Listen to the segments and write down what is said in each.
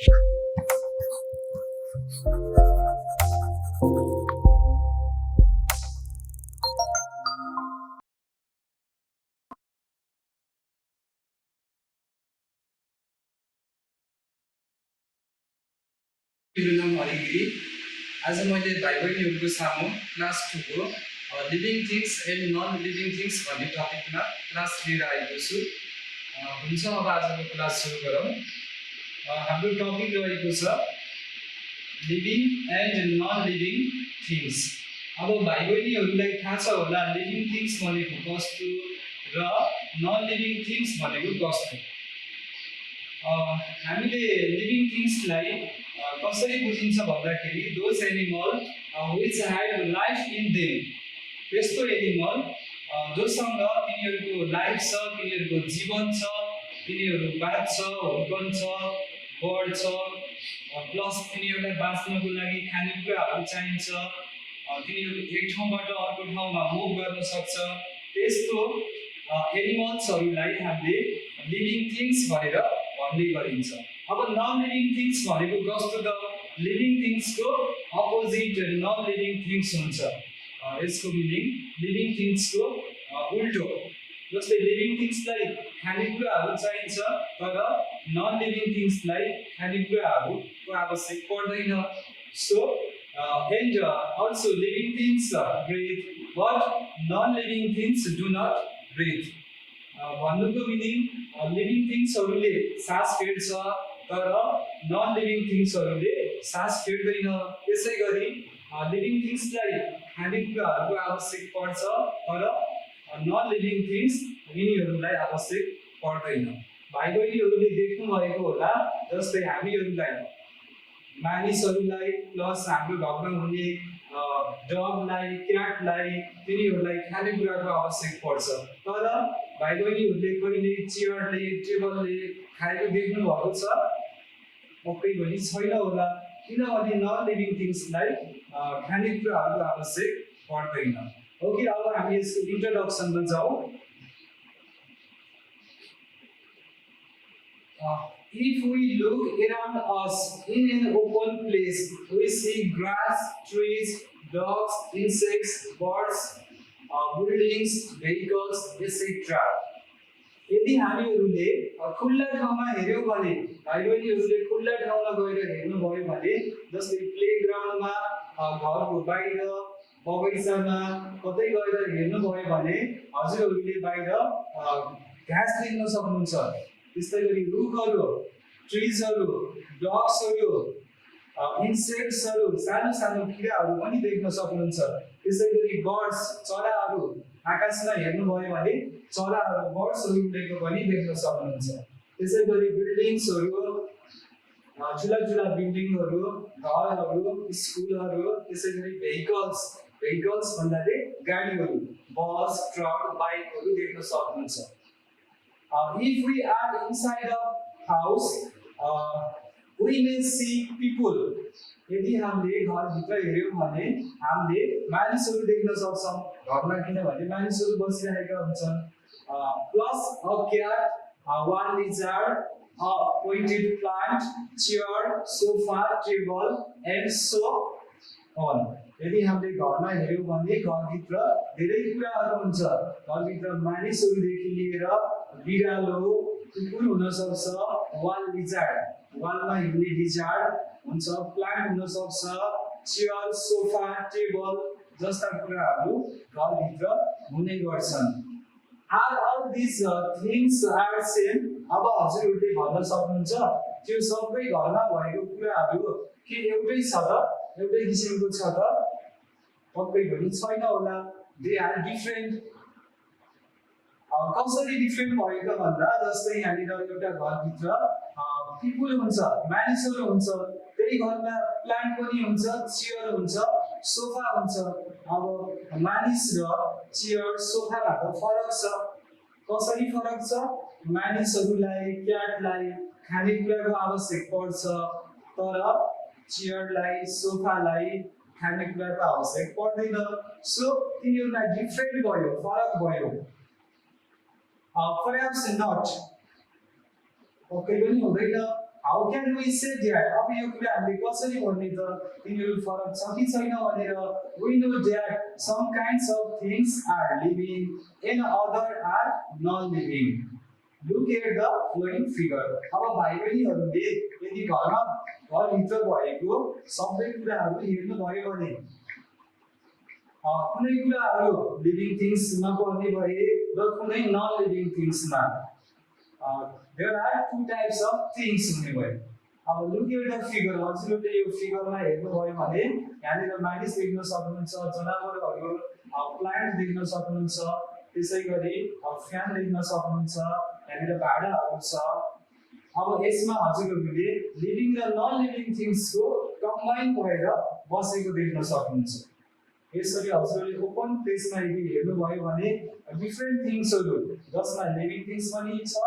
मेरो नाम हरिगिरी। आज मैले भाइ बहिनीहरूको सामु क्लास 2 को living things and non living things भन्ने टपिकमा क्लास लिएर आएको छु। हुन्छ, अब आजको क्लास सुरु गरौँ। हाम्रो टपिक रहेको छ living and non living things. अब भाइ बहिनीहरूलाई थाहा छ होला लिभिङ थिङ्स भनेको कस्तो र नन लिभिङ थिङ्स भनेको कस्तो। हामीले लिभिङ थिङ्सलाई कसरी बुझिन्छ भन्दाखेरि those animal which had life in them, त्यस्तो एनिमल जोसँग तिनीहरूको लाइफ छ, तिनीहरूको जीवन छ, तिनीहरू बाँच्छ, हुर्कन्छ, बढ्छ, प्लस तिनीहरूलाई बाँच्नको लागि खानेकुराहरू चाहिन्छ, तिनीहरू एक ठाउँबाट अर्को ठाउँमा मुभ गर्न सक्छ, त्यस्तो एनिमल्सहरूलाई हामीले लिभिङ थिङ्स भनेर भन्ने गरिन्छ। अब नन लिभिङ थिङ्स भनेको कस्तो त? लिभिङ थिङ्सको अपोजिट नन लिभिङ थिङ्स हुन्छ। यसको मिनिङ लिभिङ थिङ्सको उल्टो। जस्तै लिभिङ थिङ्सलाई खानेकुराहरू चाहिन्छ तर नन लिभिङ थिङ्सलाई खानेकुराहरूको आवश्यक पर्दैन। So and also living things breathe but non living things do not breathe. भन्नुको मिनिङ लिभिङ थिङ्सहरूले सास फेर्छ तर नन लिभिङ थिङ्सहरूले सास फेर्दैन। त्यसै गरी लिभिङ थिङ्सलाई खानेकुराहरूको आवश्यक पर्छ तर नन लिभिङ थिङ्स यिनीहरूलाई आवश्यक पर्दैन। भाइ बहिनीहरूले देख्नु भएको होला, जस्तै हामीहरूलाई मानिसहरूलाई प्लस हाम्रो घरमा हुने डगलाई, क्याटलाई, तिनीहरूलाई खानेकुराको आवश्यक पर्छ तर भाइ बहिनीहरूले कहिले चेयरले, टेबलले खाएको देख्नु भएको छ? पक्कै पनि छैन होला, किनभने नन लिभिङ थिङ्सलाई खानेकुराहरूको आवश्यक पर्दैन। ओके, अब हामी यसको इन्ट्रोडक्सनमा जाउँ। If we look around us in an open place, we see grass, trees, dogs, insects, birds, buildings, vehicles, etc. यदि हामीहरूले खुल्ला ठाउँमा हेर्यौँ भने, भाइ बहिनीहरूले खुल्ला ठाउँमा गएर हेर्नुभयो भने, जस्तै प्लेग्राउन्डमा, घरको बाहिर, बगैँचामा कतै गएर हेर्नुभयो भने हजुरहरूले बाहिर घाँस देख्न सक्नुहुन्छ। त्यस्तै गरी रुखहरू, ट्रिजहरू, डग्सहरू, इन्सेक्ट्सहरू, सानो सानो किराहरू पनि देख्न सक्नुहुन्छ। त्यसै गरी बर्ड्स, चराहरू, आकाशमा हेर्नुभयो भने चराहरू, बर्ड्सहरू उडेको पनि देख्न सक्नुहुन्छ। त्यसै गरी बिल्डिङ्सहरू, ठुला ठुला बिल्डिङहरू, घरहरू, स्कुलहरू, त्यसै गरी भेहिकल्स, भेहिकल्स भन्नाले गाडीहरू, बस, ट्रक, बाइकहरू देख्न सक्नुहुन्छ। If we are inside a house, we may see people. यदि हामीले घरभित्र हेर्यौँ भने हामीले मानिसहरू देख्न सक्छौँ घरमा, किनभने मानिसहरू बसिरहेका हुन्छन्। Plus a CAT, one lizard, a pointed plant, chair, sofa, table, and so on. यदि हामीले घरमा हेर्यौँ भने घरभित्र धेरै कुराहरू हुन्छ। घरभित्र मानिसहरूदेखि लिएर बिरालो, कुकुर हुन सक्छ, वाल लिजार्ड, वालमा हिँड्ने लिजार्ड हुन्छ, प्लान्ट हुन सक्छ, चेयर, सोफा, टेबल जस्ता कुराहरू घरभित्र हुने गर्छन्। Are all this things are same? अब हजुरहरूले भन्न सक्नुहुन्छ त्यो सबै घरमा भएको कुराहरू के एउटै छ त, एउटै किसिमको छ त? पक्कै पनि छैन होला, दे आर डिफरेन्ट। कसरी डिफरेन्ट भयो त भन्दा, जस्तै यहाँनिर एउटा घरभित्र पिपुल हुन्छ, मानिसहरू हुन्छ, त्यही घरमा प्लान्ट पनि हुन्छ, चेयर हुन्छ, सोफा हुन्छ। अब मानिस र चेयर, सोफामा त फरक छ। कसरी फरक छ? मानिसहरूलाई, क्याटलाई खानेकुराको आवश्यक पर्छ तर चेयरलाई, सोफालाई खानेकुराको आवश्यक पर्दैन। सो तिनीहरूलाई डिफरेन्ट भयो, फरक भयो। Perhaps not, पक्कै पनि हुँदैन। How can we say that? अब यो कुरा हामीले कसरी भन्ने त तिनीहरू फरक छ कि छैन भनेर we know that some kinds of things are living and other are non living. Look at the following figure. अब भाइ बहिनीहरूले यदि घरमा घरभित्र भएको सबै कुराहरू हेर्नु भयो भने कुनै कुराहरू लिभिङ थिङ्समा पर्ने भए र कुनै नन लिभिङ थिङ्समा there are two types of things हुने भयो. अब look at the figure. हजुरहरूले यो फिगरमा हेर्नु भयो भने यहाँनिर मानिस देख्न सक्नुहुन्छ, जनावरहरू, प्लान्ट देख्न सक्नुहुन्छ, त्यसैगरी फ्यान देख्न सक्नुहुन्छ, यहाँनिर भाडाहरू छ. अब यसमा हजुरहरूले लिभिङ र नन लिभिङ थिङ्सको कम्बाइन भएर बसेको देख्न सक्नुहुन्छ. यसरी हजुरहरूले ओपन प्लेसमा यदि हेर्नु भयो भने डिफरेन्ट थिङ्सहरू जसमा लिभिङ थिङ्स पनि छ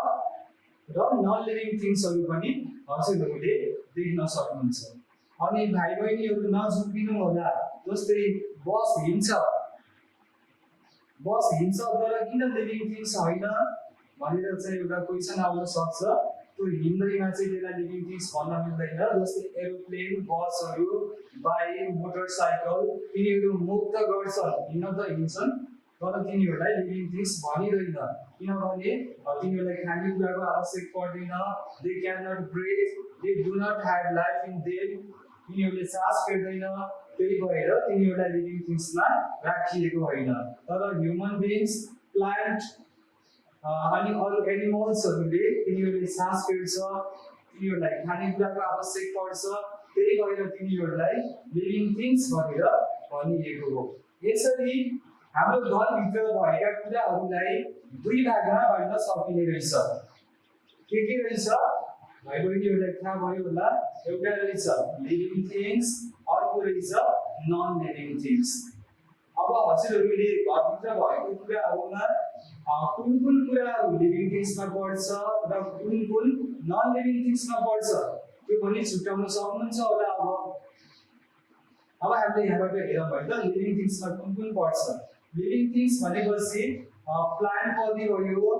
र नन लिभिङ थिङ्सहरू पनि हजुरहरूले देख्न सक्नुहुन्छ. अनि भाइ बहिनीहरू नझुक्किनु होला. जस्तै बस हिँड्छ तर किन लिभिङ थिङ्स होइन भनेर चाहिँ एउटा क्वेसन आउन सक्छ. त्यो हिँड्दैमा चाहिँ त्यसलाई लिभिङ थिङ्स भन्न मिल्दैन. जस्तै एरोप्लेन, बसहरू, बाइक, मोटरसाइकल तिनीहरू मुभ त गर्छन्, हिँड्न त हिँड्छन्, तर तिनीहरूलाई लिभिङ थिङ्स भनिँदैन. किनभने तिनीहरूलाई खानेकुराको आवश्यक पर्दैन. They can not breathe, they do not have life in them. तिनीहरूले सास फेर्दैन, त्यही भएर तिनीहरूलाई लिभिङ थिङ्समा राखिएको होइन. तर ह्युमन बिङ्स, प्लान्ट अनि अरू एनिमल्सहरूले तिनीहरूले सास फेर्छ, तिनीहरूलाई खानेकुराको आवश्यक पर्छ, त्यही भएर तिनीहरूलाई लिभिङ थिङ्स भनेर भनिएको हो. यसरी हाम्रो घरभित्र भएका कुराहरूलाई दुई भागमा बाँड्न सकिने रहेछ. के रहेछ भाइ बहिनीहरूलाई थाहा भयो होला. एउटा रहेछ लिभिङ थिङ्स, अर्को रहेछ नन लिभिङ थिङ्स. अब हजुरहरूले घरभित्र भएको कुराहरूमा कुन कुराहरू लिभिङ थिङ्समा पर्छ र कुन नन लिभिङ थिङ्समा पर्छ त्यो पनि छुट्याउन सक्नुहुन्छ होला. अब हामीले यहाँबाट हेरौँ है त लिभिङ थिङ्समा कुन पर्छ. लिभिङ थिङ्स भनेपछि प्लान्ट पर्ने भयो,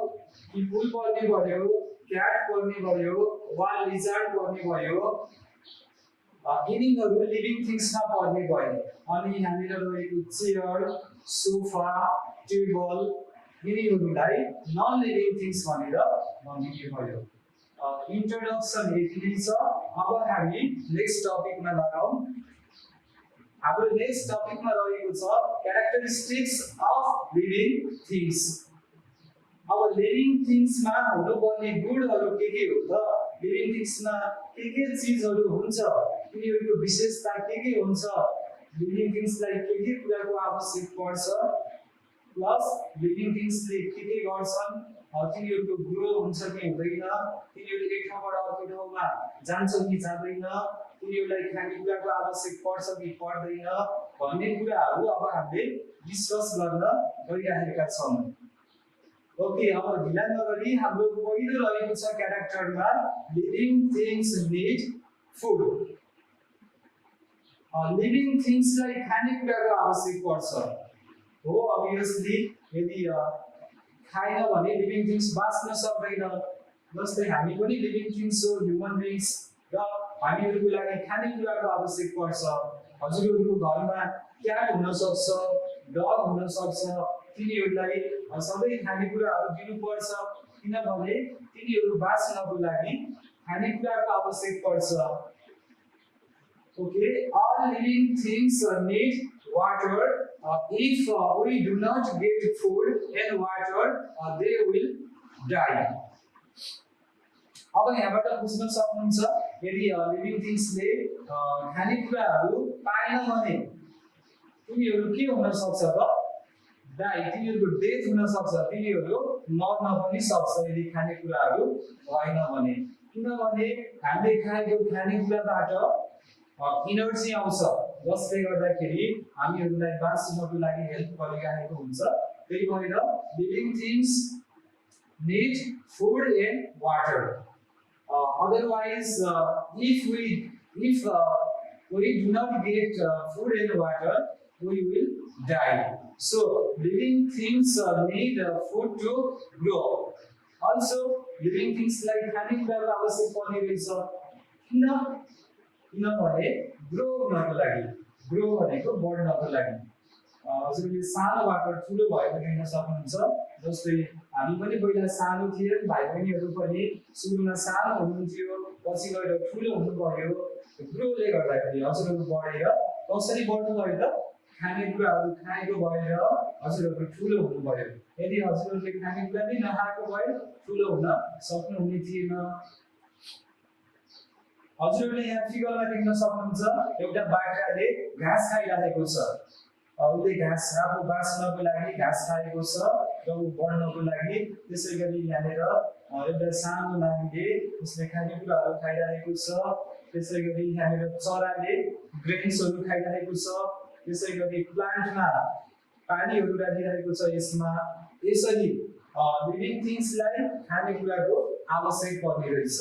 पिपुल पर्ने भयो, क्याट पर्ने भयो, वा लिजर्ड पर्ने भयो. यिनीहरू लिभिङ थिङ्समा पर्ने भयो. अनि यहाँनिर रहेको चेयर, सोफा, टेबल यिनीहरूलाई नन लिभिङ थिङ्स भनेर भनिने भयो. इन्ट्रोडक्सन यति छ. अब हामी नेक्स्ट टपिकमा लागौँ. हाम्रो नेक्स्ट टपिकमा रहेको छ क्यारेक्टरिस्टिक्स अफ लिभिङ थिङ्स. अब लिभिङ थिङ्समा हुनुपर्ने गुणहरू के हो त? लिभिङ थिङ्समा के चिजहरू हुन्छ, तिनीहरूको विशेषता के हुन्छ, लिभिङ थिङ्सलाई के कुराको आवश्यक पर्छ, प्लस लिभिङ थिङ्सले के गर्छन्, तिनीहरूको ग्रो हुन्छ कि हुँदैन, तिनीहरू एक ठाउँबाट अर्को ठाउँमा जान्छ कि जाँदैन, तिनीहरूलाई खानेकुराको आवश्यक पर्छ कि पर्दैन भन्ने कुराहरू अब हामीले डिस्कस गर्न गइरहेका छौँ. ओके, अब ढिला नगरी हाम्रो पहिलो रहेको छ क्यारेक्टरमा living things need food. Living थिङ्सलाई खानेकुराको आवश्यक पर्छ हो. अभियसली यदि खाएन भने लिभिङ थिङ्स बाँच्न सक्दैन. जस्तै हामी पनि लिभिङ थिङ्स हो, ह्युमन बिङ्स, र हामीहरूको लागि खानेकुराको आवश्यक पर्छ. हजुरहरूको घरमा क्याट हुन सक्छ, डग हुन सक्छ, तिनीहरूलाई सबै खानेकुराहरू दिनुपर्छ किनभने तिनीहरू बाँच्नको लागि खानेकुराको आवश्यक पर्छ. Okay, all living things need water. If we do not get food and water, they will die. अब यहाँबाट बुझ्न सक्नुहुन्छ यदि लिभिङ थिङ्सले खानेकुराहरू पाएन भने तिनीहरू के हुन सक्छ त? डाई, तिनीहरूको डेथ हुन सक्छ, तिनीहरू मर्न पनि सक्छ यदि खानेकुराहरू भएन भने. किनभने हामीले खाएको खानेकुराबाट इनर्जी आउँछ जसले गर्दाखेरि हामीहरूलाई बाँच्नको लागि हेल्प गरिरहेको हुन्छ. त्यही भएर living things need food and water. Otherwise, if we do not get food and water, we will die. So living things need food to grow. Also, living things like खानेकुराको आवश्यक पर्ने रहेछ. किन भने ग्रो हुनको लागि, ग्रो भनेको बढ्नको लागि। हजुरले सानोबाट ठुलो भएको देख्न सक्नुहुन्छ। जस्तै हामी पनि पहिला सानो थियौँ, भाइ बहिनीहरू पनि सुरुमा सानो हुनुहुन्थ्यो, पछि गएर ठुलो हुनुभयो। ग्रोले गर्दाखेरि हजुरहरू बढेर कसरी बढ्नुभयो त? खानेकुराहरू खाएको भएर हजुरहरू ठुलो हुनुभयो। यदि हजुरहरूले खानेकुरा नै नखाएको भए ठुलो हुन सक्नुहुने थिएन। हजुरहरूले यहाँ फिगरमा देख्न सक्नुहुन्छ एउटा बाख्राले घाँस खाइरहेको छ। उसले घाँस आफू बाँच्नको लागि घाँस खाएको छ र ऊ बढ्नको लागि। त्यसै गरी यहाँनिर एउटा सानो नानीले उसले खानेकुराहरू खाइरहेको छ। त्यसै गरी यहाँनिर चराले ग्रेन्सहरू खाइरहेको छ। त्यसै गरी प्लान्टमा पानीहरू राखिरहेको छ यसमा। यसरी लिभिङ थिङ्सलाई खानेकुराको आवश्यक पर्ने रहेछ।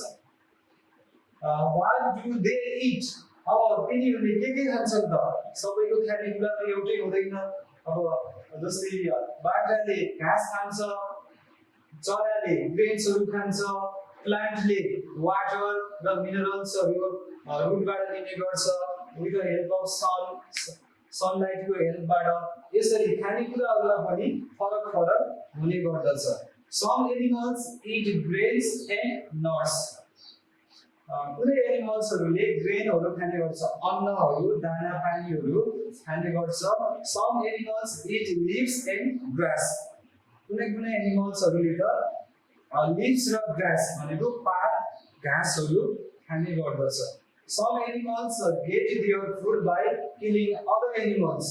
What do they eat? अब तिनीहरूले के खान्छन् त? सबैको खानेकुरा त एउटै हुँदैन। अब जस्तै बाख्राले घाँस खान्छ, चराले ग्रेन्सहरू खान्छ, प्लान्टले वाटर र मिनरल्सहरू रुटबाट लिने गर्छ विथ द हेल्प अफ सनलाइटको हेल्पबाट। यसरी खानेकुराहरूमा पनि फरक फरक हुने गर्दछ। Some animals eat grains and nuts. कुनै एनिमल्सहरूले ग्रेनहरू खाने गर्छ, अन्नहरू, दाना पानीहरू खाने गर्छ। Some animals eat leaves and grass. कुनै कुनै एनिमल्सहरूले त लिभ्स र ग्रास भनेको पात घाँसहरू खाने गर्दछ। Some animals get their food by killing other animals.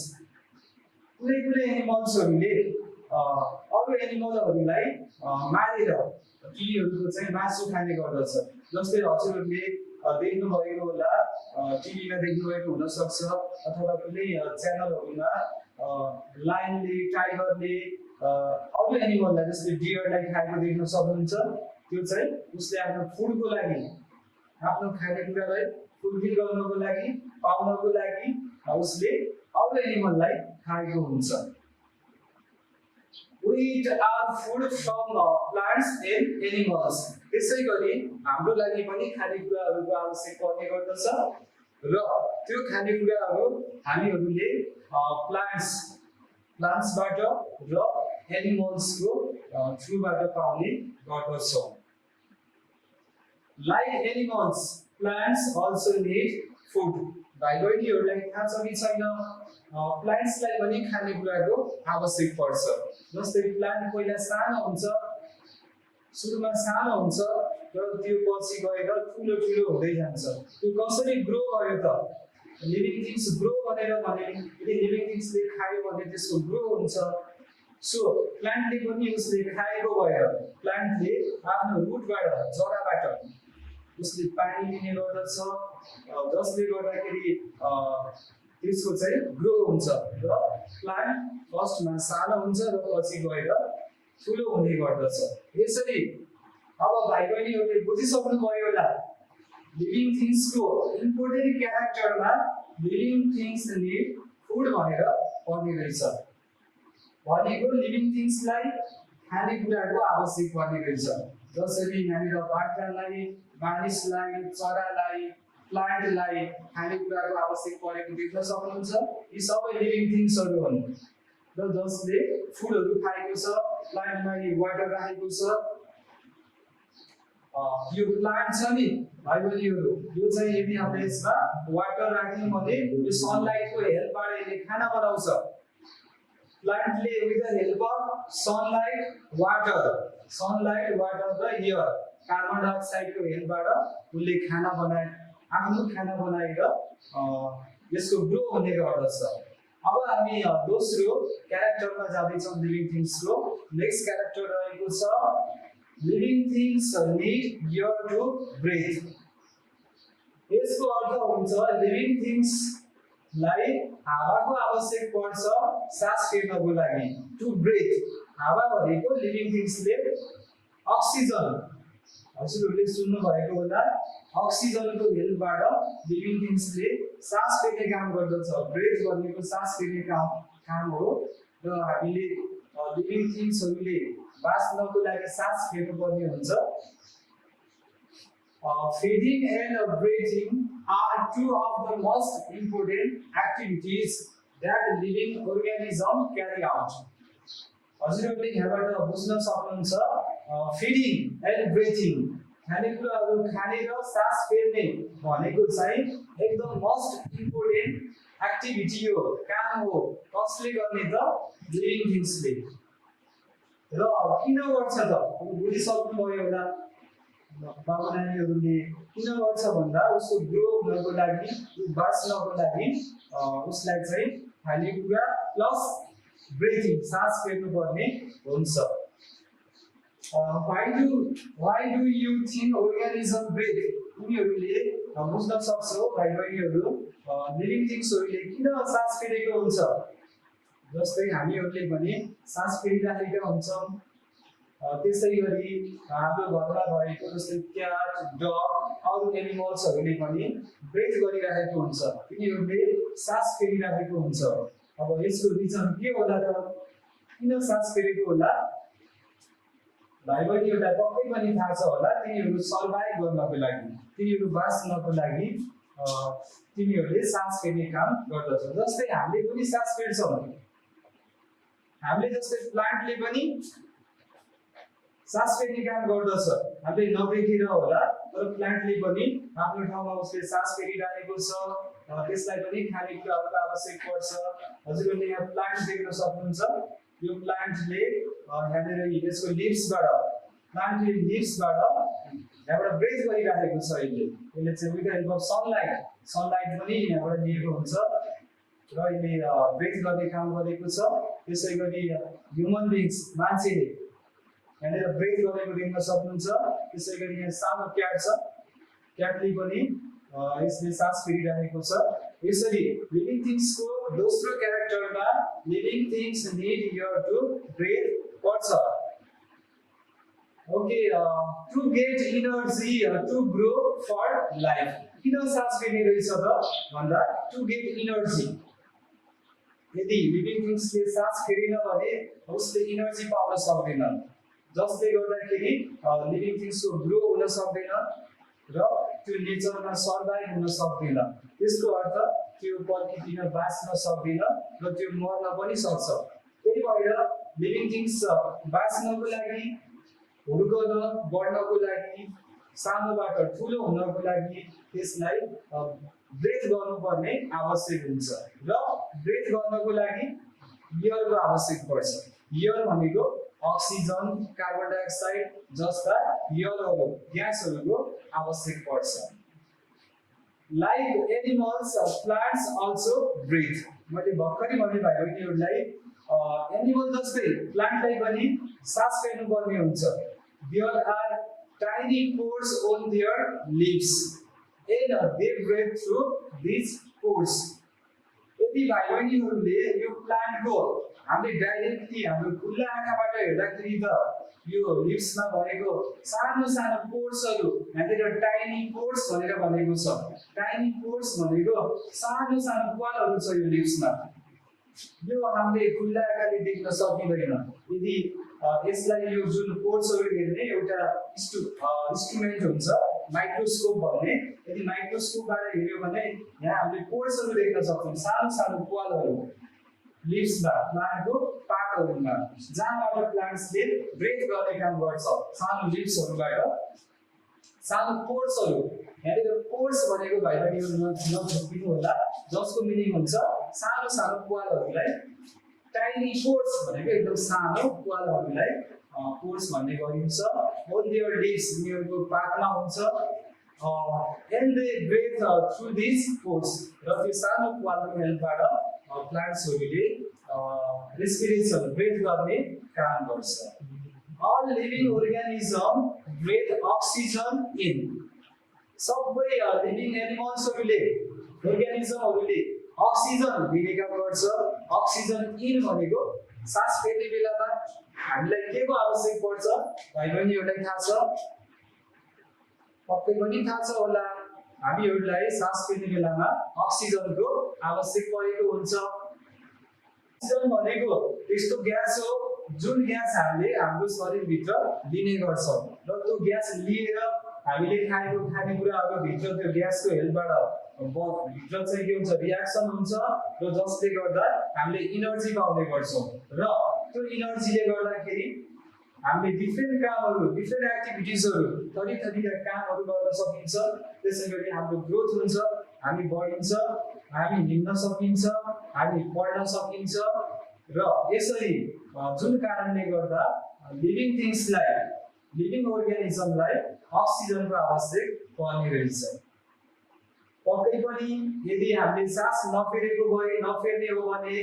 कुनै कुनै एनिमल्सहरूले अरू एनिमलहरूलाई मारेर तिनीहरूको चाहिँ मासु खाने गर्दछ। जस्तै हजुरहरूले देख्नुभएको होला, टिभीमा देख्नुभएको हुनसक्छ अथवा कुनै च्यानलहरूमा लायनले, टाइगरले अरू एनिमललाई जस्तै डियरलाई खाएको देख्न सक्नुहुन्छ। त्यो चाहिँ उसले आफ्नो फुडको लागि, आफ्नो खानेकुरालाई फुलफिल गर्नको लागि, पाउनको लागि उसले अरू एनिमललाई खाएको हुन्छ। We eat our food from plants and animals. त्यसै गरी हाम्रो लागि पनि खानेकुराहरूको आवश्यक पर्ने गर्दछ र त्यो खानेकुराहरू हामीहरूले प्लान्ट्सबाट र एनिमल्सको थ्रुबाट पाउने गर्दछौँ। Like animals, plants also need food. भाइ बहिनीहरूलाई थाहा छ कि छैन, प्लान्ट्सलाई पनि खानेकुराको आवश्यक पर्छ। जस्तै प्लान्ट पहिला सानो हुन्छ, सुरुमा सानो हुन्छ र त्यो पछि गएर ठुलो ठुलो हुँदै जान्छ। त्यो कसरी ग्रो भयो त? लिभिङ थिङ्स ग्रो भनेर भने यदि लिभिङ थिङ्सले खायो भने त्यसको ग्रो हुन्छ। सो प्लान्टले पनि उसले खाएको भएर प्लान्टले आफ्नो रुटबाट, जराबाट उसले पानी लिने गर्दछ, जसले गर्दाखेरि त्यसको चाहिँ ग्रो हुन्छ र प्लान्ट फर्स्टमा सानो हुन्छ र पछि गएर ठुलो हुने गर्दछ। यसरी अब भाइ बहिनीहरूले बुझिसक्नुभयो होला, लिभिङ थिङ्सको इम्पोर्टेन्ट क्यारेक्टरमा लिभिङ थिङ्स निड फुड भनेर पर्ने रहेछ। भनेको लिभिङ थिङ्सलाई खानेकुराको आवश्यक पर्ने रहेछ। जसरी यहाँनिर बाख्रालाई, मानिसलाई, चरालाई, प्लान्टलाई खानेकुराको आवश्यक परेको देख्न सक्नुहुन्छ। यी सबै लिभिङ थिङ्सहरू हुन् र जसले फुडहरू खाएको छ, प्लान्टमा वाटर राखेको छ। यो प्लान्ट छ नि भाइ बहिनीहरू, यो चाहिँ यदि हामीले यसमा वाटर राख्यौँ भने यो सनलाइटको हेल्पबाट यसले खाना बनाउँछ। प्लान्टले with the help of sunlight, water र एयर, कार्बन डाइअक्साइडको हेल्पबाट उसले खाना बनाए, आफ्नो खाना बनाएर यसको ग्रो हुने गर्दछ। अब हामी दोस्रो क्यारेक्टरमा जाँदैछौँ लिभिङ थिङ्सको। नेक्स्ट क्यारेक्टर रहेको छ living things need air to breathe. यसको अर्थ हुन्छ लिभिङ थिङ्सलाई हावाको आवश्यक पर्छ सास फेर्नको लागि। टु ब्रिथ, हावा भनेको लिभिङ थिङ्सले अक्सिजन, हजुरहरूले सुन्नु भएको होला, अक्सिजनको हेल्पबाट लिभिङ थिङ्सले सास फेर्ने काम गर्दछ। ब्रेथ भनेको सास फेर्ने काम हो र हामीले लिभिङ थिङ्सहरूले बाँच्नको लागि सास फेर्नुपर्ने हुन्छ। Feeding and breathing are two of the most important activities that living organism carry out. हजुरहरूले यहाँबाट बुझ्न सक्नुहुन्छ फिडिङ एन्ड ब्रिथिङ खानेकुराहरू खाने र सास फेर्ने भनेको चाहिँ एकदम मोस्ट इम्पोर्टेन्ट एक्टिभिटी हो, काम हो। कसले गर्ने त? लिभिङ थिङ्सले। र किन गर्छ त? अब बुझिसक्नुभयो होला बाबु नानीहरूले। किन गर्छ भन्दा उसको ग्रो हुनको लागि, बाँच्नको लागि उसलाई चाहिँ खानेकुरा प्लस ब्रिथिङ सास फेर्नु पर्ने हुन्छ। Why do you think organism breathe? उनीहरूले बुझ्न सक्छौ भाइ बहिनीहरू लिभिङ थिङ्सहरूले किन सास फेरेको हुन्छ। जस्तै हामीहरूले पनि सास फेरिराखेका हुन्छौँ। त्यसै गरी हाम्रो घरमा भएको जस्तै क्याट, डग अरू एनिमल्सहरूले पनि ब्रेथ गरिरहेको हुन्छ, तिनीहरूले सास फेरिरहेको हुन्छ। अब यसको रिजन के होला त? किन सास फेरेको होला? भाइ बहिनीहरूलाई पक्कै पनि थाहा छ होला, तिनीहरू सर्भाइभ गर्नको लागि, तिनीहरू बाँच्नको लागि तिनीहरूले सास फेर्ने काम गर्दछ। जस्तै हामीले पनि सास फेर्छौँ। हामीले जस्तै प्लान्टले पनि सास फेर्ने काम गर्दछ। हामीले नदेखेर होला, तर प्लान्टले पनि आफ्नो ठाउँमा उसले सास फेरिरहेको छ। त्यसलाई पनि खानेकुराहरूको आवश्यक पर्छ। हजुरहरूले यहाँ प्लान्ट देख्न सक्नुहुन्छ। यो प्लान्टले यहाँनिर यसको लिभ्सबाट, प्लान्टले लिभ्सबाट यहाँबाट ब्रेथ गरिरहेको छ। यसले चाहिँ with the help of sunlight पनि यहाँबाट लिएको हुन्छ र यसले ब्रेथ गर्ने काम गरेको छ। त्यसै गरी ह्युमन बिङ्स, मान्छेले यहाँनिर ब्रेथ गरेको देख्न सक्नुहुन्छ। त्यसै गरी यहाँ सानो क्याट छ, क्याटले पनि यसले सास फेरिरहेको छ। यसरी लिभिङ थिङ्सको दोस्रो क्यारेक्टरमा living things need air to breathe पर्छ। Okay, to get energy to grow for life. किन सास फेर्ने रहेछ त भन्दा टु गेट इनर्जी। यदि लिभिङ थिङ्सले सास फेरेन भने उसले इनर्जी पाउन सक्दैन, जसले गर्दाखेरि लिभिङ थिङ्सको ग्रो हुन सक्दैन र त्यो नेचरमा सर्भाइभ हुन सक्दैन। त्यसको अर्थ त्यो पर्खिदिन बाँच्न सक्दैन र त्यो मर्न पनि सक्छ। त्यही भएर लिभिङ थिङ्स बाँच्नको लागि, हुर्कन बढ्नको लागि, सानोबाट ठुलो हुनको लागि त्यसलाई ब्रेथ गर्नुपर्ने आवश्यक हुन्छ र ब्रेथ गर्नको लागि एयरको आवश्यक पर्छ। एयर भनेको अक्सिजन, कार्बन डाइअक्साइड जस्ता एयरहरू, ग्यासहरूको आवश्यक पर्छ। Like animals, plants also breathe. मैले भर्खरै भने भाइ बहिनीहरूलाई एनिमल जस्तै प्लान्टलाई पनि सास फेर्नुपर्ने हुन्छ। There are tiny pores on their leaves and they breathe through these pores. यदि भाइ बहिनीहरूले यो प्लान्टको हामीले डाइरेक्टली हाम्रो खुल्ला आँखाबाट हेर्दाखेरि त यो लिप्समा भएको सानो सानो पोर्सहरू, यहाँनिर टाइनी पोर्स भनेर भनेको छ। टाइनी पोर्स भनेको सानो सानो प्वालहरू छ यो लिप्समा। यो हामीले खुल्ला आँखाले देख्न सकिँदैन। यदि यसलाई यो जुन पोर्सहरू हेर्ने एउटा इन्स्ट्रुमेन्ट हुन्छ माइक्रोस्कोप भन्ने, यदि माइक्रोस्कोपबाट हेर्यो भने यहाँ हामीले पोर्सहरू देख्न सक्छौँ, सानो सानो प्वालहरू लिप्समा, प्लान्टको पातहरूमा, जहाँबाट प्लान्ट्सले ब्रेथ गर्ने काम गर्छ। सानो लिप्सहरूबाट सानो पोर्सहरू, यहाँनिर पोर्स भनेको भाइ बहिनीहरू नझुक्किनु होला, जसको मिनिङ हुन्छ सानो सानो प्वालहरूलाई। टाइनी पोर्स भनेको एकदम सानो प्वालहरूलाई पोर्स भन्ने गरिन्छ। on their leaves, यिनीहरूको पातमा हुन्छ। and they breathe through these pores, र त्यो सानो प्वालको हेल्पबाट प्लान्ट्सहरूले रेस्पिरेसन, ब्रेथ गर्ने काम गर्छ। all living organism breathe oxygen in. सबै लिभिङ एनिमल्सहरूले, अर्गानिजमहरूले अक्सिजन लिने काम गर्छ। अक्सिजन इन भनेको सास फेर्ने बेलामा हामीलाई के को आवश्यक पर्छ भाइ बहिनीहरूलाई थाहा छ? पक्कै पनि थाहा छ होला, हामीहरूलाई सास फेर्ने बेलामा अक्सिजनको आवश्यक परेको हुन्छ। अक्सिजन भनेको त्यस्तो ग्यास हो जुन ग्यास हामीले हाम्रो शरीरभित्र लिने गर्छौँ र त्यो ग्यास लिएर हामीले खाएको खानेकुराहरू भित्र त्यो ग्यासको हेल्पबाट भित्र चाहिँ के हुन्छ रियाक्सन हुन्छ र जसले गर्दा हामीले इनर्जी पाउने गर्छौँ र त्यो इनर्जीले गर्दाखेरि हामीले डिफ्रेन्ट कामहरू डिफ्रेन्ट एक्टिभिटिजहरू थरीका कामहरू गर्न सकिन्छ त्यसैगरी हाम्रो ग्रोथ हुन्छ हामी बढिन्छ हामी हिँड्न सकिन्छ हामी पढ्न सकिन्छ र यसरी जुन कारणले गर्दा लिभिङ थिङ्सलाई लिभिङ अर्गानिजमलाई अक्सिजनको आवश्यक पर्ने रहेछ पक्कै पनि यदि हामीले सास नफेर्ने हो भने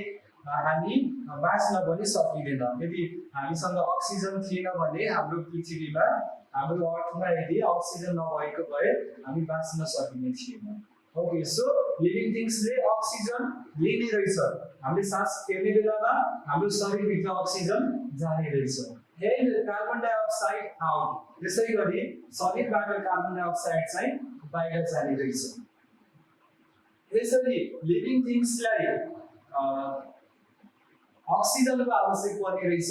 हामी बाँच्न पनि सकिँदैन यदि हामीसँग अक्सिजन थिएन भने हाम्रो पृथ्वीमा हाम्रो अर्थमा यदि अक्सिजन नभएको भए हामी बाँच्न सकिने थिएन ओके सो लिभिङ थिङ्सले अक्सिजन लिने रहेछ हामीले सास फेर्ने बेलामा हाम्रो शरीरभित्र अक्सिजन जाने रहेछ एन्ड कार्बन डाइअक्साइड आउट त्यसै गरी शरीरबाट कार्बन डाइअक्साइड चाहिँ बाहिर जाने रहेछ यसरी लिभिङ थिङ्सलाई अक्सिजनको आवश्यक पर्ने रहेछ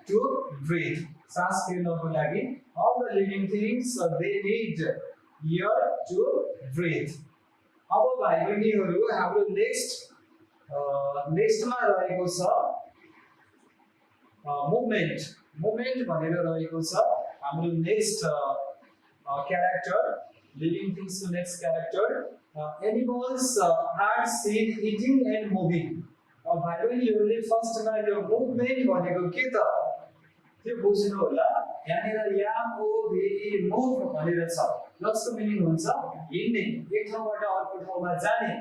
टु ब्रिथ सास फेर्नको लागि all the living things they need air to breathe अब भाइ बहिनीहरू हाम्रो नेक्स्टमा रहेको छ मुभमेन्ट भनेर रहेको छ हाम्रो नेक्स्ट क्यारेक्टर लिभिङ थिङ्सको next character animals are seen eating and moving भाइ बहिनीहरूले फर्स्टमा यो मुभमेन्ट भनेको के त त्यो बुझ्नु होला यहाँनिर याम ओ भि मुभ भनेर छ जसको मिनिङ हुन्छ हिँड्ने एक ठाउँबाट अर्को ठाउँमा जाने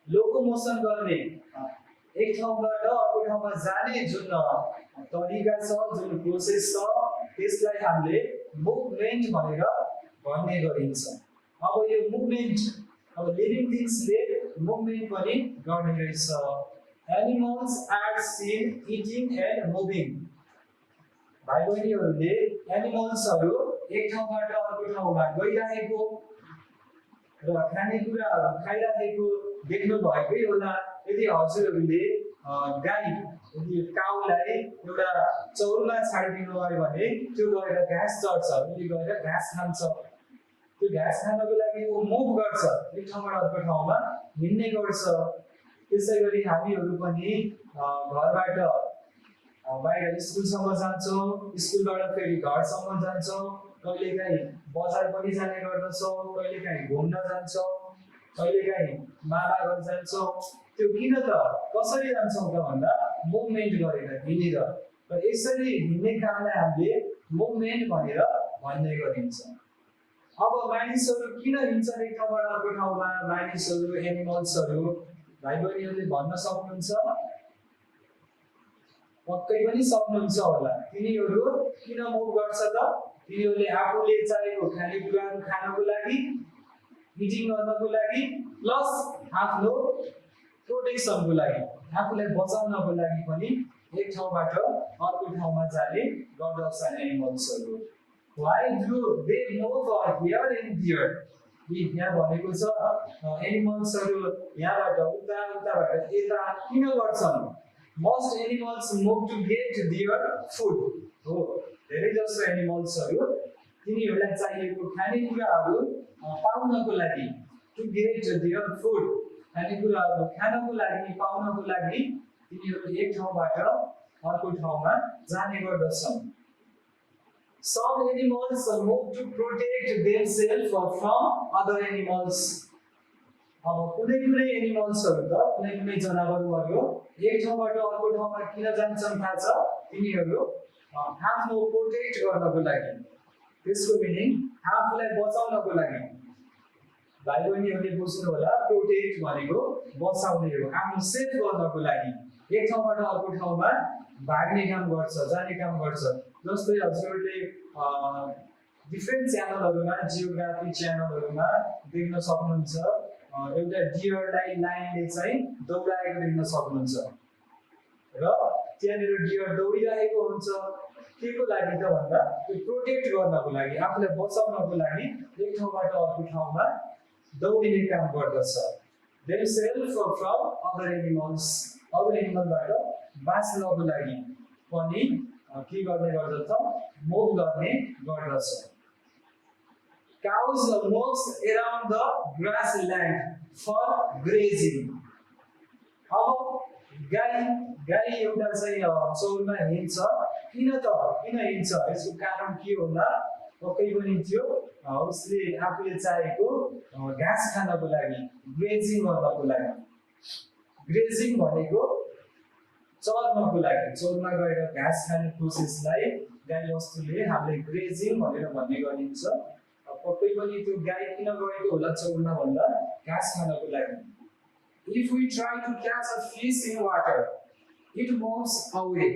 लोकोमोसन गर्ने एक ठाउँबाट अर्को ठाउँमा जाने जुन तरिका छ जुन प्रोसेस छ त्यसलाई हामीले मुभमेन्ट भनेर भन्ने गरिन्छ अब यो मुभमेन्ट अब लिभिङ थिङ्सले मुभमेन्ट पनि गर्ने रहेछ animals are seen eating and moving भाइ बहिनीहरूले एनिमल्सहरू एक ठाउँबाट अर्को ठाउँमा गइरहेको र खानेकुराहरू खाइरहेको देख्नु भएकै होला यदि हजुरहरूले गाई यदि काउलाई एउटा चौरमा छाडिदिनु भयो भने त्यो गएर घाँस चढ्छ उसले गएर घाँस खान्छ त्यो घाँस खानको लागि ऊ मुभ गर्छ एक ठाउँबाट अर्को ठाउँमा हिँड्ने गर्छ त्यसै गरी हामीहरू पनि घरबाट बाहिर स्कुलसम्म जान्छौँ स्कुलबाट फेरि घरसम्म जान्छौँ कहिलेकाहीँ बजार पनि जाने गर्दछौँ कहिलेकाहीँ घुम्न जान्छौँ कहिलेकाहीँ मामा घर जान्छौँ त्यो किन त कसरी जान्छौँ त भन्दा मुभमेन्ट गरेर हिँडेर र यसरी हिँड्ने कामलाई हामीले मुभमेन्ट भनेर भन्ने गरिन्छ अब मानिसहरू किन हिँड्छन् एक ठाउँबाट अर्को ठाउँमा मानिसहरू एनिमल्सहरू भाइ बहिनीहरूले भन्न सक्नुहुन्छ पक्कै पनि सक्नुहुन्छ होला तिनीहरू किन मुभ गर्छ त तिनीहरूले आफूले चाहेको खानेकुराहरू खानको लागि इटिङ गर्नको लागि प्लस आफ्नो प्रोटेक्सनको लागि आफूलाई बचाउनको लागि पनि एक ठाउँबाट अर्को ठाउँमा जाने गर्दछन् एनिमल्सहरू Why do they move here and there? यहाँ भनेको छ एनिमल्सहरू यहाँबाट उताबाट यता किन गर्छन् Most animals move to get their food. हो धेरै जसो एनिमल्सहरू तिनीहरूलाई चाहिएको खानेकुराहरू पाउनको लागि to get their food खानेकुराहरू खानको लागि पाउनको लागि तिनीहरू एक ठाउँबाट अर्को ठाउँमा जाने गर्दछन् Some animals move to protect themselves from other animals. अब कुनै एनिमल्सहरू त कुनै जनावरहरू एक ठाउँबाट अर्को ठाउँमा किन जान्छन् थाहा छ तिनीहरू आफ्नो प्रोटेक्ट गर्नको लागि त्यसको मिनिङ आफूलाई बचाउनको लागि भाइ बहिनीहरूले बुझ्नु होला प्रोटेक्ट भनेको बचाउने हो आफ्नो सेफ गर्नको लागि एक ठाउँबाट अर्को ठाउँमा भाग्ने काम गर्छ जाने काम गर्छ जस्तै हजुरहरूले डिफ्रेन्ट च्यानलहरूमा जियोग्राफी च्यानलहरूमा देख्न सक्नुहुन्छ एउटा डियरलाई लाइनले चाहिँ दौडाएको देख्न सक्नुहुन्छ र त्यहाँनिर डियर दौडिरहेको हुन्छ के को लागि त भन्दा त्यो प्रोटेक्ट गर्नको लागि आफूलाई बचाउनको लागि एक ठाउँबाट अर्को ठाउँमा दौडिने काम गर्दछ themselves from other एनिमलबाट बाँच्नको लागि पनि के गर्ने गर्दछ मुभ गर्ने गर्दछ cows moves around the grassland for grazing. अब गाई एउटा चाहिँ चौरमा हिँड्छ किन हिँड्छ यसको कारण के होला पक्कै पनि त्यो उसले आफूले चाहेको घाँस खानको लागि ग्रेजिङ गर्नको लागि ग्रेजिङ भनेको चर्नको लागि चौरमा गएर घाँस खाने प्रोसेसलाई गाई वस्तुले हामीले ग्रेजिङ भनेर भन्ने गरिन्छ पक्कै पनि त्यो गाई किन गएको होला चौरमा भन्दा घाँस खानको लागि If we try to catch a fish in water, it moves away.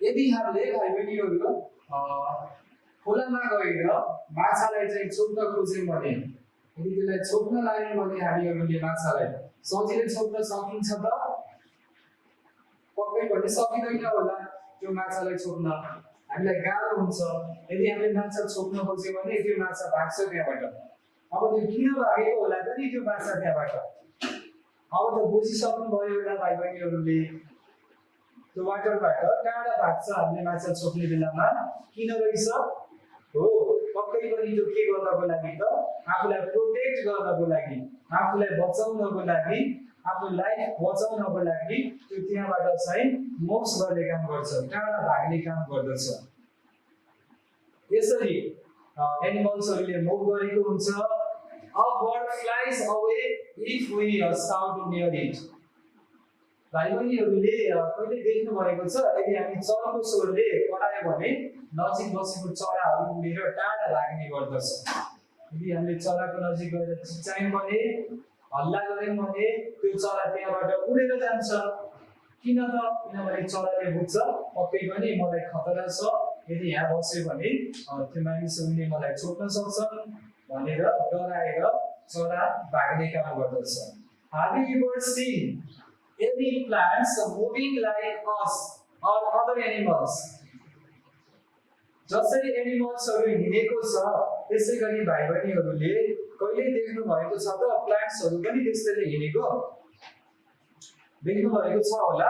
यदि हामीले भाइ बहिनीहरु खोलामा गएर माछालाई चाहिँ छोप्न खोज्यौं भने यदि त्यसलाई छोप्न लाग्यौं भने हामीहरुले माछालाई सजिलै छोप्न सकिन्छ त पक्कै पनि सकिदैन होला त्यो माछालाई छोप्न हामीलाई गाह्रो हुन्छ यदि हामीले माछा छोप्न खोज्यौं भने त्यो माछा भाग्छ त्यहाँबाट अब त्यो किन भागेको होला त नि त्यो माछा त्यहाँबाट अब त बुझिसक्नु भयो होला भाइ बहिनीहरुले त्यो वाटरबाट टाढा भाग्छ हामीले माछा छोप्ने बेलामा किन रहेछ हो पक्कै पनि त्यो के गर्नको लागि त आफूलाई प्रोटेक्ट गर्नको लागि आफूलाई बचाउनको लागि आफ्नो लाइफ बचाउनको लागि त्यो त्यहाँबाट चाहिँ मोक्स गर्ने काम गर्छ टाढा भाग्ने काम गर्दछ यसरी एनिमल्सहरुले मुभ गरेको हुन्छ A bird flies away if we shout near it. भाइ बहिनीहरुले कहिले देख्नु भएको छ यदि हामी चराको स्वरले करायो भने नजिक बसेको चराहरु उडेर टाढा भाग्ने गर्दछ यदि हामीले चराको नजिक गएर चिच्चायौं भने हल्ला गर्यौं भने त्यो चरा त्यहाँबाट उडेर जान्छ किन त किनभने चराले बुझ्छ पक्कै पनि मलाई खतरा छ यदि यहाँ बस्यो भने त्यो मानिसहरुले मलाई छोप्न सक्छन् भनेर डराएर चरा भाग्ने काम गर्दछ Have you ever seen any plants moving like us or other animals? जसरी एनिमल्सहरु हिँडेको छ त्यसैगरी भाइ बहिनीहरुले कहिले देख्नु भएको छ त प्लान्ट्सहरु पनि त्यसरी हिँडेको देख्नु भएको छ होला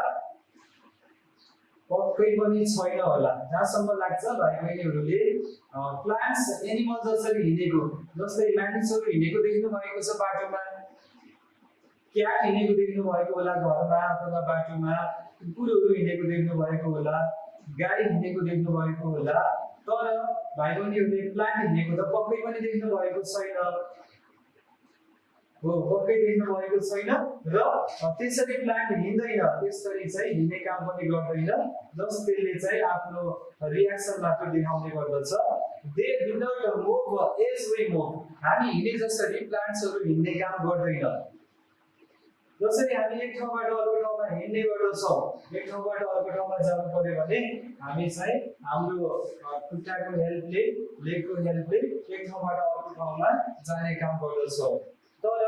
पक्कै पनि छैन होला जहाँसम्म लाग्छ भाइ बहिनीहरुले प्लान्ट्स एनिमल जसरी हिँडेको जस्तै मानिसहरु हिँडेको देख्नु भएको छ बाटोमा क्याट हिँडेको देख्नु भएको होला घरमा अथवा बाटोमा कुकुरहरु हिँडेको देख्नु भएको होला गाई हिँडेको देख्नु भएको होला तर भाइ बहिनीहरुले प्लान्ट हिँडेको त पक्कै पनि देख्नु भएको छैन हो पक्कै देख्नु भएको छैन र त्यसरी प्लान्ट हिँड्दैन त्यसरी चाहिँ हिँड्ने काम पनि गर्दैन जसले चाहिँ आफ्नो रिएक्सन मात्र देखाउने गर्दछ they do not move as we move हामी हिँडे जसरी प्लान्ट्सहरु हिँड्ने काम गर्दैन जसरी हामी एक ठाउँबाट अर्को ठाउँमा हिँड्ने गर्दछौं एक ठाउँबाट अर्को ठाउँमा जानु पर्यो भने हामी चाहिँ हाम्रो खुट्टाको हेल्पले लेगको हेल्पले एक ठाउँबाट अर्को ठाउँमा जाने काम गर्दछौं तर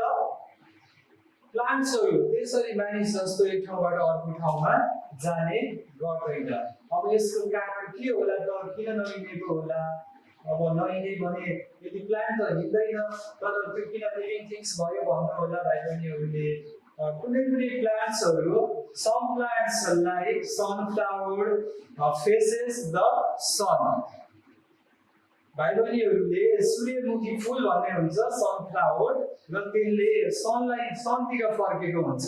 प्लान्ट्सहरु त्यसरी मानिस जस्तो एक ठाउँबाट अर्को ठाउँमा जाने गर्दैन अब यसको कारण के होला त किन नहिँडेको होला अब नहिँडे भने यदि प्लान्ट त हिँड्दैन तर त्यो किन लिभिङ थिंग्स भयो भन्नु होला भाइ बहिनीहरुले कुनै प्लान्ट्सहरु some plants like sunflower faces the sun भाइ बहिनीहरुले सूर्यमुखी फूल भन्ने हुन्छ सनफ्लावर र त्यसले सनतिर फर्केको हुन्छ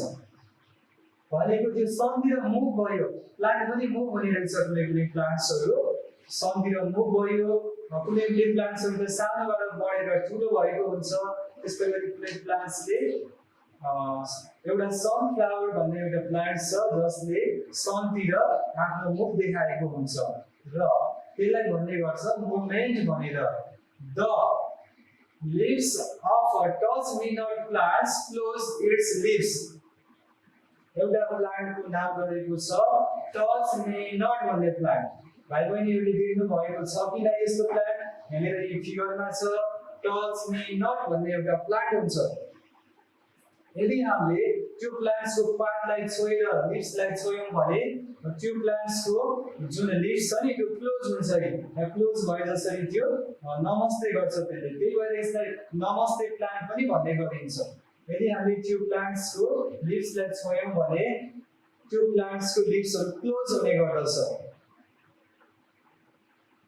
भनेको त्यो सनतिर मुभ भयो प्लान्ट पनि मुभ हुने रहेछ कुनै प्लान्ट्सहरु सनतिर मुभ भयो कुनै प्लान्ट्सहरु त सानोबाट बढेर ठूलो भएको हुन्छ त्यसै गरी कुनै प्लान्ट्सले एउटा सनफ्लावर भन्ने एउटा प्लान्ट छ जसले सनतिर आफ्नो मुख देखाएको हुन्छ र त्यसलाई भन्ने गर्छ मुभमेन्ट भनेर the leaves of a touch-me-not plant close its leaves एउटा प्लान्टको नाम गरेको छ touch-me-not भन्ने प्लान्ट भाइ बहिनीहरुले देख्नु भएको छ कि न यस्तो प्लान्ट यहाँनिर यो फिगरमा छ touch-me-not भन्ने एउटा प्लान्ट हुन्छ यदि हामीले त्यो प्लान्ट्सको पातलाई छोएर लिभ्सलाई छोयौं भने त्यो प्लान्ट्सको जुन लिभ्स छ नि त्यो क्लोज हुन्छ कि क्लोज भए जसरी त्यो नमस्ते गर्छ त्यसले त्यही भएर यसलाई नमस्ते प्लान्ट पनि भन्ने गरिन्छ यदि हामीले त्यो प्लान्ट्सको लिभ्सलाई छोयौं भने त्यो प्लान्ट्सको लिभ्सहरु क्लोज हुने गर्दछ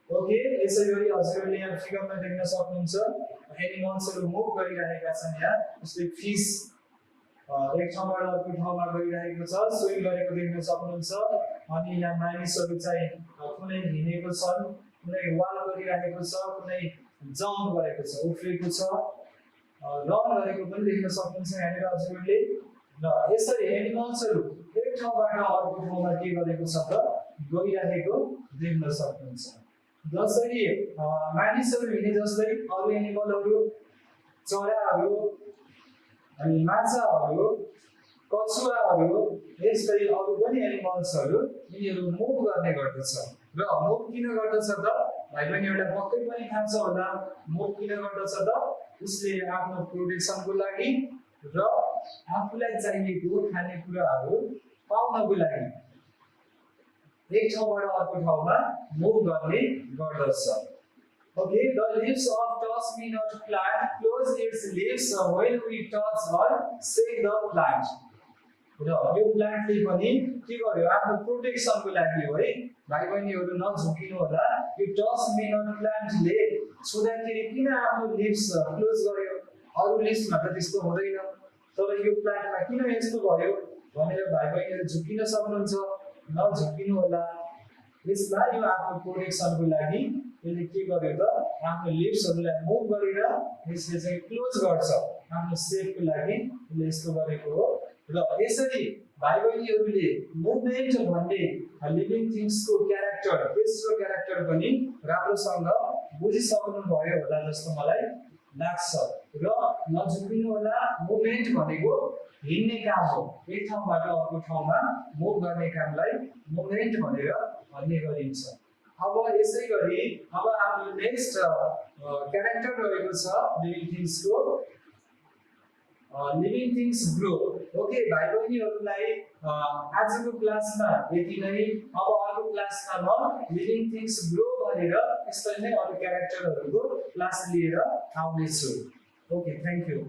ओके यसै गरी हजुरहरूले यहाँ फिगरमा देख्न सक्नुहुन्छ एनिमल्सहरू मुभ गरिरहेका छन्। यहाँ जस्तै फिश एक ठाउँबाट अर्को ठाउँमा गइरहेको छ, स्विम गरेको देख्न सक्नुहुन्छ। अनि यहाँ मानिसहरू चाहिँ कुनै हिँडेको छन्, कुनै वाल गरिरहेको छ, कुनै जम्प गरेको छ, उफ्रेको छ, रन गरेको पनि देख्न सक्नुहुन्छ यहाँनिर हजुरहरूले। र यसरी एनिमल्सहरू एक ठाउँबाट अर्को ठाउँमा के गरेको छ त गइरहेको देख्न सक्नुहुन्छ। जसरी मानिसहरू हिँडे जस्तै अरू एनिमलहरू, चराहरू अनि माछाहरू, कछुवाहरू, यस्तै अरू पनि एनिमल्सहरू यिनीहरू मुभ गर्ने गर्दछ। र मुभ किन गर्दछ त भाइ बहिनीहरूलाई पक्कै पनि थाहा छ होला, मुभ किन गर्दछ त उसले आफ्नो प्रोटेक्सनको लागि र आफूलाई चाहिएको खानेकुराहरू पाउनको लागि एक ठाउँबाट अर्को ठाउँमा मुभ गर्ने गर्दछ। Okay, the leaves of toss-me-not plant close its leaves when we touch or shake the plant. र यो प्लान्टले पनि के गर्यो आफ्नो प्रोटेक्सनको लागि हो है भाइ बहिनीहरू नझुकिनु होला। यो टस-मी-नट प्लान्टले छुँदाखेरि किन आफ्नो लिभ्स क्लोज गर्यो, अरू लिभ्समा त त्यस्तो हुँदैन, तर यो प्लान्टमा किन यस्तो भयो भनेर भाइ बहिनीहरू झुकिन सक्नुहुन्छ, नझुकिनु होला। यसलाई यो आफ्नो प्रोटेक्सनको लागि यसले के गर्यो त आफ्नो लिभ्सहरूलाई मुभ गरेर यसले चाहिँ क्लोज गर्छ आफ्नो सेफको लागि, यसले यस्तो गरेको हो। र यसरी भाइ बहिनीहरूले मुभमेन्ट भन्ने लिभिङ थिङ्सको क्यारेक्टर, तेस्रो क्यारेक्टर पनि राम्रोसँग बुझिसक्नु भयो होला जस्तो मलाई लाग्छ। र नझुकिनु होला, मुभमेन्ट भनेको हिँड्ने काम हो, एक ठाउँबाट अर्को ठाउँमा मुभ गर्ने कामलाई मुभमेन्ट भनेर भन्ने गरिन्छ। अब यसै गरी अब हाम्रो नेक्स्ट क्यारेक्टर रहेको छ लिभिङ थिङ्सको, लिभिङ थिङ्स ग्रो। ओके भाइ बहिनीहरूलाई आजको क्लासमा यति नै। अब अर्को क्लासमा म लिभिङ थिङ्स ग्रो भनेर यसरी नै अरू क्यारेक्टरहरूको क्लास लिएर आउनेछु। Okay, thank you.